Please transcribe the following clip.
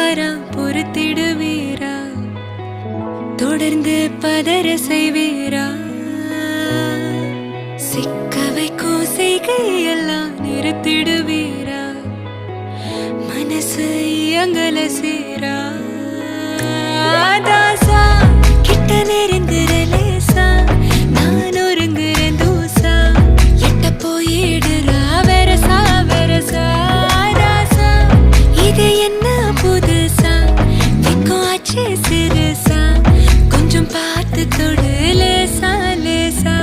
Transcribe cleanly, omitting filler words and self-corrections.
வரா பொறுத்திடுவீரா, தொடர்ந்து பதற செய்வீரா, சிக்க வைக்கும் செய்கையெல்லாம் நிறுத்திடுவீரா, மனசு இயங்கல சீரா. தாசா கிட்ட நெருங்குற லேசா, நான் ஒருங்குறேன் தூசா, எட்ட போயிடுறா வெரசா வெரசா. தாசா இது என்ன புதுசா, வெக்கம் ஆச்சு சிறுசா, கொஞ்சம் பார்த்து தொடு லேசா லேசா.